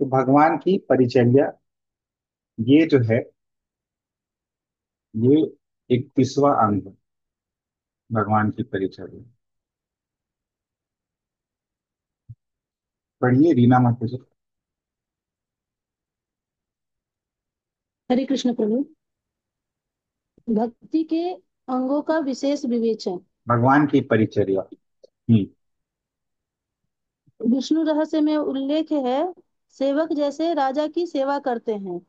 तो भगवान की परिचर्या ये जो है, ये 31वां अंग है भगवान की परिचर्या। पढ़िए रीना माता जी। हरे कृष्ण प्रभु। भक्ति के अंगों का विशेष विवेचन। भगवान की परिचर्या। हम्म। विष्णु रहस्य में उल्लेख है, सेवक जैसे राजा की सेवा करते हैं,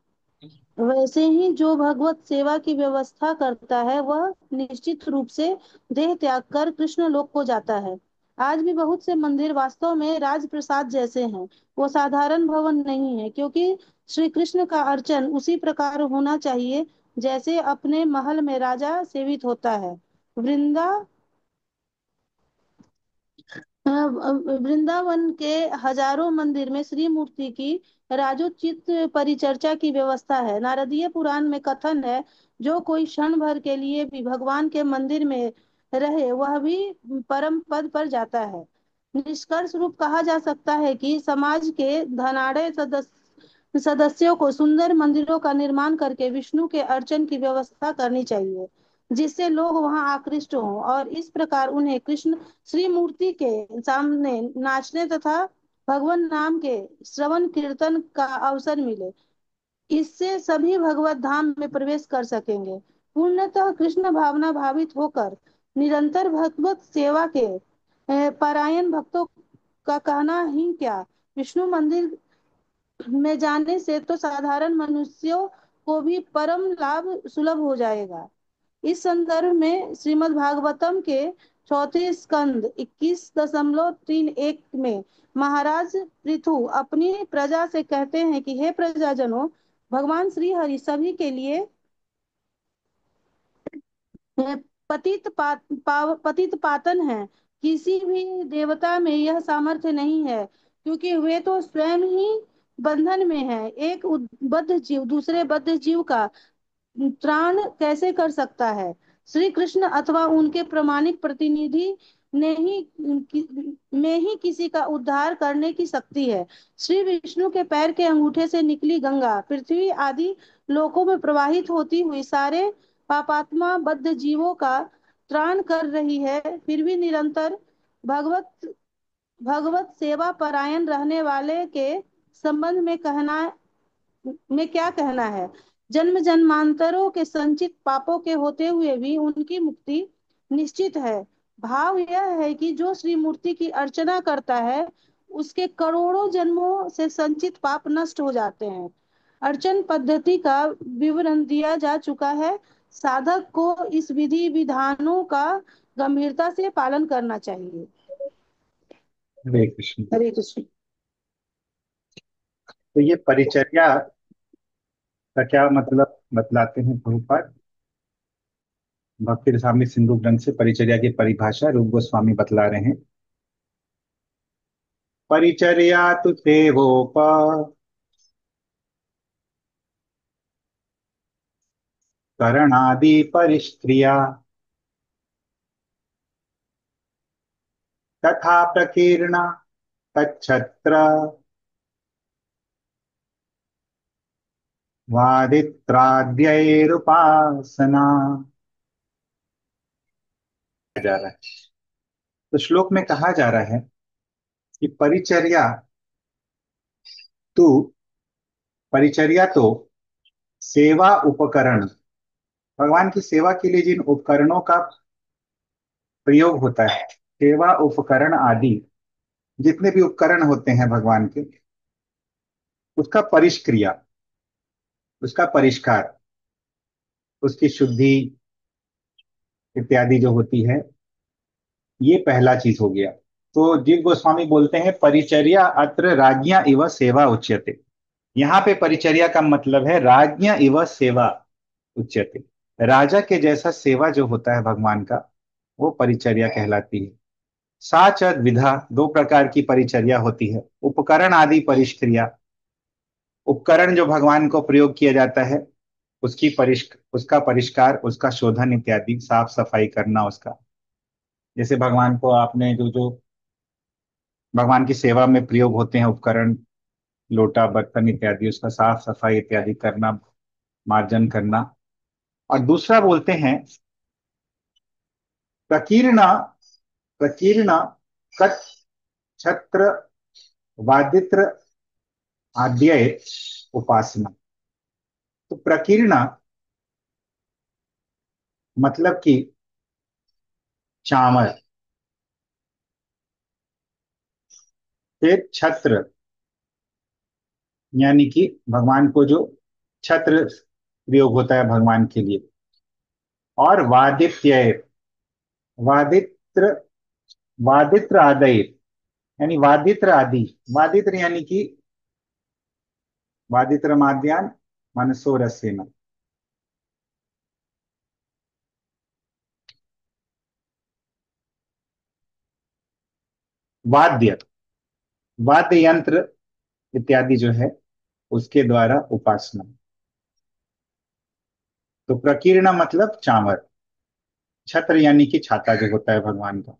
वैसे ही जो भगवत सेवा की व्यवस्था करता है वह निश्चित रूप से देह त्याग कर कृष्ण लोक को जाता है। आज भी बहुत से मंदिर वास्तव में राजप्रसाद जैसे हैं। वो साधारण भवन नहीं है, क्योंकि श्री कृष्ण का अर्चन उसी प्रकार होना चाहिए जैसे अपने महल में राजा सेवित होता है। वृंदा वृंदावन के हजारों मंदिर में श्री मूर्ति की राजोचित परिचर्चा की व्यवस्था है। नारदीय पुराण में कथन है, जो कोई क्षण भर के लिए भी भगवान के मंदिर में रहे वह भी परम पद पर जाता है। निष्कर्ष रूप कहा जा सकता है कि समाज के धनाढ़ सदस्यों को सुंदर मंदिरों का निर्माण करके विष्णु के अर्चन की व्यवस्था करनी चाहिए, जिससे लोग वहां आकृष्ट हों और इस प्रकार उन्हें कृष्ण श्री मूर्ति के सामने नाचने तथा भगवान नाम के श्रवण कीर्तन का अवसर मिले। इससे सभी भगवत धाम में प्रवेश कर सकेंगे। पूर्णतः कृष्ण भावना भावित होकर निरंतर भगवत सेवा के परायण भक्तों का कहना ही क्या, विष्णु मंदिर में जाने से तो साधारण मनुष्यों को भी परम लाभ सुलभ हो जाएगा। इस संदर्भ में श्रीमद् भागवतम के चौथे स्कंद 21.31 में महाराज पृथु अपनी प्रजा से कहते हैं कि हे प्रजाजनों, भगवान श्री हरि सभी के लिए पतित पातन है। किसी भी देवता में यह सामर्थ्य नहीं है, क्योंकि वे तो स्वयं ही बंधन में है। एक बद्ध जीव दूसरे बद्ध जीव का त्राण कैसे कर सकता है? श्री कृष्ण अथवा उनके प्रमाणिक प्रतिनिधि ने ही में ही किसी का उद्धार करने की शक्ति है। श्री विष्णु के पैर के अंगूठे से निकली गंगा पृथ्वी आदि लोकों में प्रवाहित होती हुई सारे पापात्मा बद्ध जीवों का त्राण कर रही है। फिर भी निरंतर भगवत भगवत सेवा परायण रहने वाले के संबंध में क्या कहना है? जन्म जन्मांतरों के संचित पापों के होते हुए भी उनकी मुक्ति निश्चित है। भाव यह है कि जो श्री मूर्ति की अर्चना करता है, उसके करोड़ों जन्मों से संचित पाप नष्ट हो जाते हैं। अर्चन पद्धति का विवरण दिया जा चुका है। साधक को इस विधि विधानों का गंभीरता से पालन करना चाहिए। हरे कृष्ण। हरे कृष्ण। तो ये परिचर्या का क्या मतलब बतलाते हैं प्रभुपाद? भक्ति रसामृत सिंधु ग्रंथ से परिचर्या की परिभाषा रूप गोस्वामी बतला रहे हैं। परिचर्या तु सेवोप करणादि परिस्त्रिया तथा प्रकीर्णा तच्छत्र वादित्राद्यैरुपासना जा रहा है। तो श्लोक में कहा जा रहा है कि तु परिचर्या तो सेवा उपकरण, भगवान की सेवा के लिए जिन उपकरणों का प्रयोग होता है, सेवा उपकरण आदि जितने भी उपकरण होते हैं भगवान के, उसका परिष्क्रिया, उसका परिष्कार, उसकी शुद्धि इत्यादि जो होती है, ये पहला चीज हो गया। तो जीव गोस्वामी बोलते हैं परिचर्या अत्र राज्ञा इव सेवा उच्यते। यहाँ पे परिचर्या का मतलब है राज्ञा इव सेवा उच्यते। राजा के जैसा सेवा जो होता है भगवान का, वो परिचर्या कहलाती है। साच विधा, दो प्रकार की परिचर्या होती है। उपकरण आदि परिष्क्रिया, उपकरण जो भगवान को प्रयोग किया जाता है, उसका परिष्कार, उसका शोधन इत्यादि, साफ सफाई करना उसका। जैसे भगवान को आपने जो जो भगवान की सेवा में प्रयोग होते हैं उपकरण, लोटा बर्तन इत्यादि उसका साफ सफाई इत्यादि करना, मार्जन करना। और दूसरा बोलते हैं प्रकीर्ण, प्रकीर्ण कट छत्र वादित्र आद्य उपासना। तो प्रकीर्ण मतलब कि चावल, फिर छत्र यानी कि भगवान को जो छत्र प्रयोग होता है भगवान के लिए, और वादित्य, वादित्र, वादित्र आदि यानी वादित्र आदि, वादित्र यानी कि वादित्र माद्यान मनसोरसेन। वाद्य, वाद्य यंत्र इत्यादि जो है उसके द्वारा उपासना। तो प्रकीर्ण मतलब चावर, छत्र यानी कि छाता जो होता है भगवान का,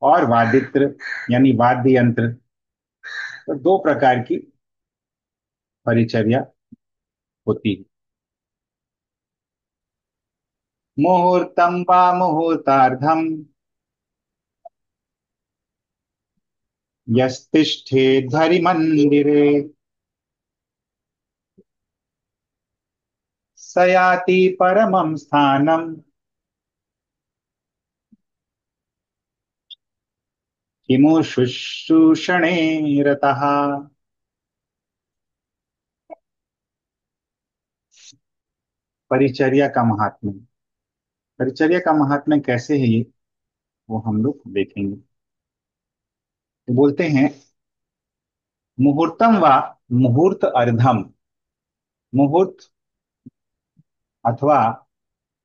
और वादित्र यानी वाद्य यंत्र। तो दो प्रकार की परिचर्या होती है। मुहूर्तम वा मुहूर्तार्धम यस्तिष्ठेद्धरि मंदिरे स याति परमं स्थानम किमु शुश्रूषणे रतः। परिचर्या का महात्म्य, परिचर्या का महात्म्य कैसे है ये, वो हम लोग देखेंगे। तो बोलते हैं मुहूर्तम व मुहूर्त अर्धम, मुहूर्त अथवा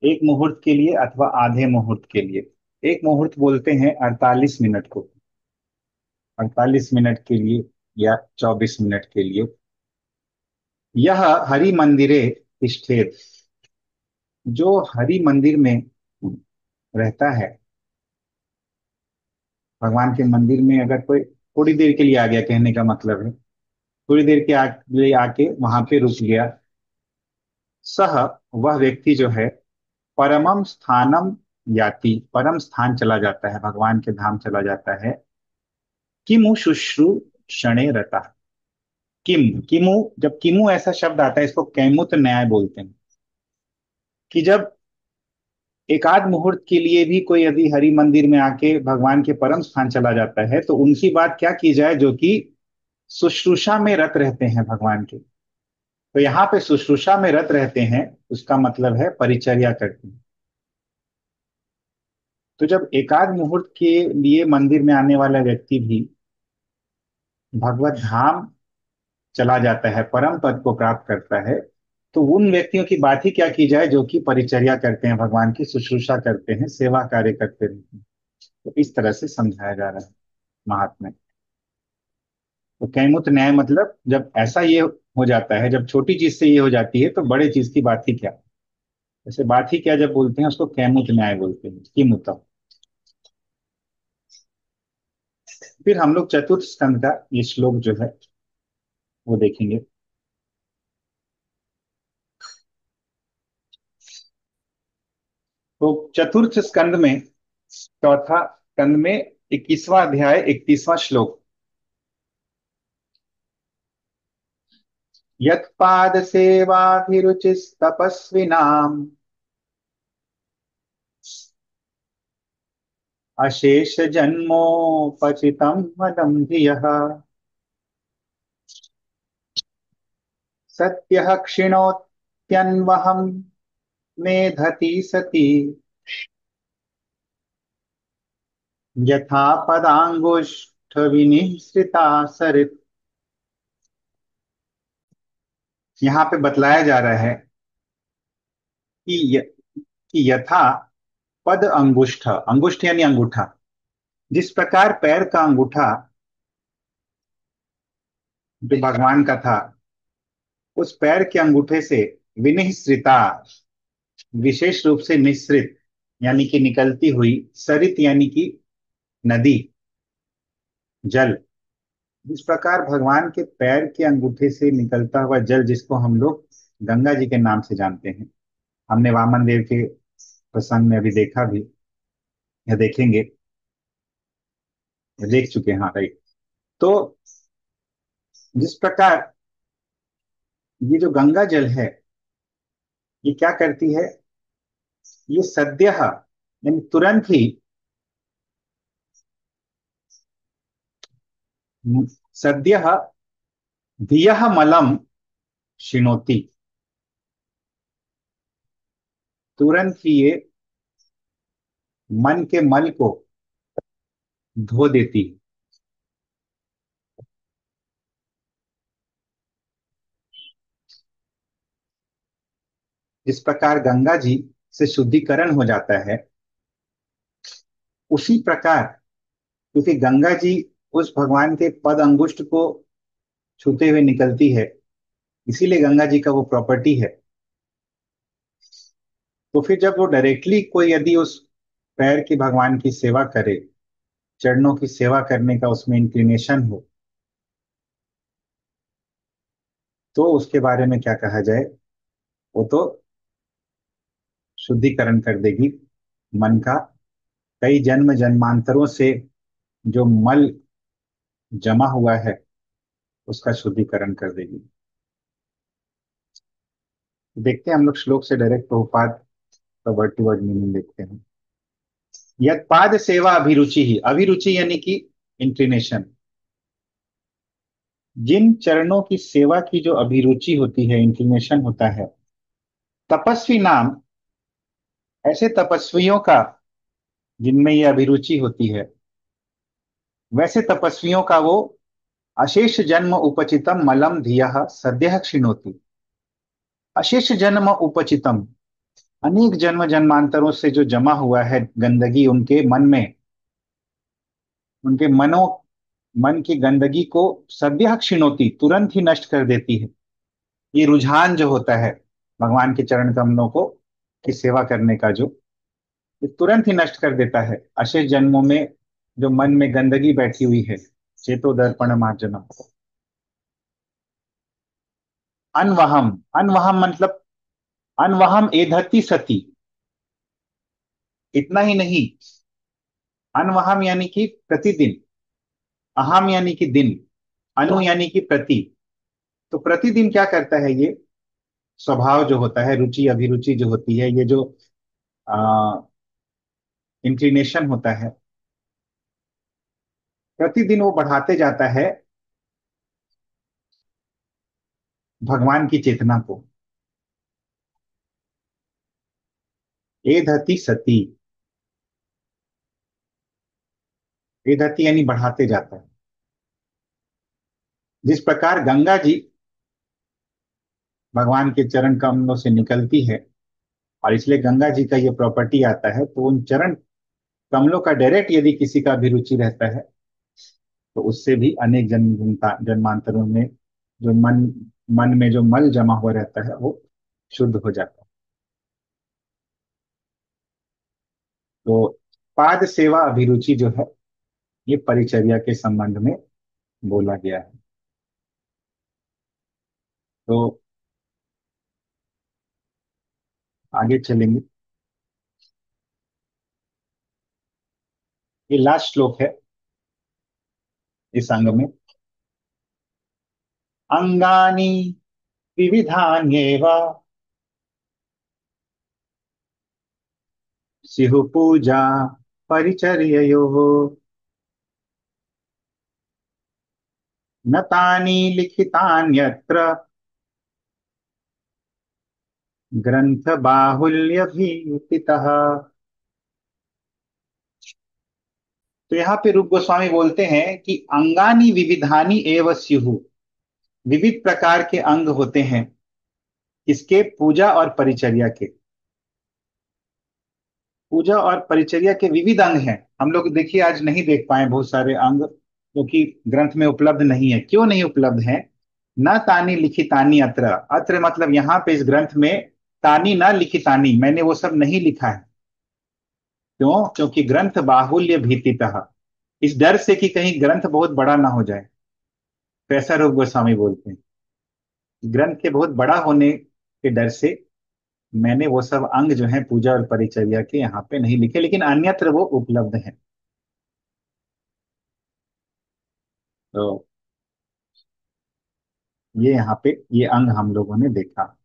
एक मुहूर्त के लिए अथवा आधे मुहूर्त के लिए। एक मुहूर्त बोलते हैं 48 मिनट को, 48 मिनट के लिए या 24 मिनट के लिए। यह हरि मंदिरे तिष्ठेत, जो हरि मंदिर में रहता है, भगवान के मंदिर में अगर कोई थोड़ी देर के लिए आ गया, कहने का मतलब है थोड़ी देर के लिए आके वहां पे रुक गया, सह वह व्यक्ति जो है परमम स्थानम याति, परम स्थान चला जाता है, भगवान के धाम चला जाता है। किमु शुश्रूषणे रता, किमु, जब किमु ऐसा शब्द आता है इसको कैमुत न्याय बोलते हैं, कि जब एक आध मुहूर्त के लिए भी कोई यदि हरि मंदिर में आके भगवान के परम स्थान चला जाता है तो उनकी बात क्या की जाए, जो कि शुश्रूषा में रत रहते हैं भगवान के। तो यहाँ पे शुश्रूषा में रत रहते हैं, उसका मतलब है परिचर्या करते हैं। तो जब एकाध मुहूर्त के लिए मंदिर में आने वाला व्यक्ति भी भगवत धाम चला जाता है, परम पद को प्राप्त करता है, तो उन व्यक्तियों की बात ही क्या की जाए जो कि परिचर्या करते हैं, भगवान की शुश्रूषा करते हैं, सेवा कार्य करते रहते हैं। तो इस तरह से समझाया जा रहा है महात्मा। तो कैमुत न्याय मतलब जब ऐसा ये हो जाता है, जब छोटी चीज से ये हो जाती है तो बड़े चीज की बात ही क्या। जैसे बात ही क्या जब बोलते हैं उसको कैमुत न्याय बोलते हैं, कि मुतब। फिर हम लोग चतुर्थ स्कंद का ये श्लोक जो है वो देखेंगे। तो चतुर्थ स्कंद में, चौथा स्कंद में 21वां अध्याय 31वां श्लोक। यत्पाद सेवाभिरुचिस्तपस्विनाम अशेष जन्मोपचितम मदम धियः सत्यः क्षिणोत्यन्वहं मेधति सति यथा पदांगुष्ठ विनिसृता सरित। यहाँ पे बतलाया जा रहा है कि कि यथा पद अंगुष्ठ, अंगुष्ठ यानी अंगूठा, जिस प्रकार पैर का अंगूठा जो भगवान का था, उस पैर के अंगूठे से विनिसृता, विशेष रूप से निसृत यानी कि निकलती हुई, सरित यानी कि नदी, जल, जिस प्रकार भगवान के पैर के अंगूठे से निकलता हुआ जल, जिसको हम लोग गंगा जी के नाम से जानते हैं, हमने वामन देव के प्रसंग में अभी देखा भी, या देखेंगे, या देख चुके हैं, हाँ राइट। तो जिस प्रकार ये जो गंगा जल है, ये क्या करती है, ये सद्यः यानी तुरंत ही, सद्यः धियः मलम शिनोति, तुरंत ही ये मन के मल को धो देती है। जिस प्रकार गंगा जी से शुद्धिकरण हो जाता है, उसी प्रकार, क्योंकि गंगा जी उस भगवान के पद अंगुष्ठ को छूते हुए निकलती है, इसीलिए गंगा जी का वो प्रॉपर्टी है। तो फिर जब वो डायरेक्टली कोई यदि उस पैर की भगवान की सेवा करे, चरणों की सेवा करने का उसमें इंक्लिनेशन हो, तो उसके बारे में क्या कहा जाए, वो तो शुद्धिकरण कर देगी मन का। कई जन्म जन्मांतरों से जो मल जमा हुआ है, उसका शुद्धिकरण कर देगी। देखते हैं हम लोग श्लोक से डायरेक्ट प्रभुपाद का वर्ड टू वर्ड मीनिंग देखते हैं। यद पाद सेवा अभिरुचि ही, अभिरुचि यानी कि इंक्लिनेशन, जिन चरणों की सेवा की जो अभिरुचि होती है, इंक्लिनेशन होता है, तपस्वी नाम, ऐसे तपस्वियों का जिनमें ये अभिरुचि होती है, वैसे तपस्वियों का वो अशेष जन्म उपचितम मलम धिया सद्यः क्षिणोति। अशेष जन्म उपचितम, अनेक जन्म जन्मांतरों से जो जमा हुआ है गंदगी उनके मन में, उनके मन की गंदगी को सद्यः क्षिणोति, तुरंत ही नष्ट कर देती है। ये रुझान जो होता है भगवान के चरण कमलों को की सेवा करने का, जो ये तुरंत ही नष्ट कर देता है अशेष जन्मों में जो मन में गंदगी बैठी हुई है। चेतो दर्पण मार्जनम, अनवहम, अनवहम मतलब अनवहम एधति सती, इतना ही नहीं, अनवहम यानी कि प्रतिदिन, अहम यानी कि दिन, अनु यानी कि प्रति, तो प्रतिदिन क्या करता है ये स्वभाव जो होता है, रुचि अभिरुचि जो होती है, ये जो इंक्लिनेशन होता है, प्रतिदिन वो बढ़ाते जाता है भगवान की चेतना को। एधति सती, एधति यानी बढ़ाते जाता है। जिस प्रकार गंगा जी भगवान के चरण कमलों से निकलती है, और इसलिए गंगा जी का ये प्रॉपर्टी आता है, तो उन चरण कमलों का डायरेक्ट यदि किसी का अभिरुचि रहता है, तो उससे भी अनेक जन्म जन्मांतरों में जो मन में जो मल जमा हुआ रहता है, वो शुद्ध हो जाता है। तो पाद सेवा अभिरुचि जो है, ये परिचर्या के संबंध में बोला गया है। तो आगे चलेंगे। ये लास्ट श्लोक है इस अंग में। अंगानी विविधान्येव स्युः पूजा परिचर्ययोः, न तानि लिखितान्यत्र ग्रंथ बाहुल्य भीतितः। तो यहाँ पे रूप गोस्वामी बोलते हैं कि अंगानी विविधानी एव स्युः, विविध प्रकार के अंग होते हैं इसके पूजा और परिचर्या के। पूजा और परिचर्या के विविध अंग हैं। हम लोग देखिए आज नहीं देख पाए बहुत सारे अंग जो कि ग्रंथ में उपलब्ध नहीं है। क्यों नहीं उपलब्ध है? न तानी लिखितानी अत्र, अत्र मतलब यहाँ पे इस ग्रंथ में तानी न लिखितानी, मैंने वो सब नहीं लिखा है। क्यों? क्योंकि ग्रंथ बाहुल्य भीतितः, इस डर से कि कहीं ग्रंथ बहुत बड़ा ना हो जाए। तो ऐसा रूप गोस्वामी बोलते हैं, ग्रंथ के बहुत बड़ा होने के डर से मैंने वो सब अंग जो है पूजा और परिचर्या के यहाँ पे नहीं लिखे, लेकिन अन्यत्र वो उपलब्ध है। तो ये यहाँ पे ये अंग हम लोगों ने देखा।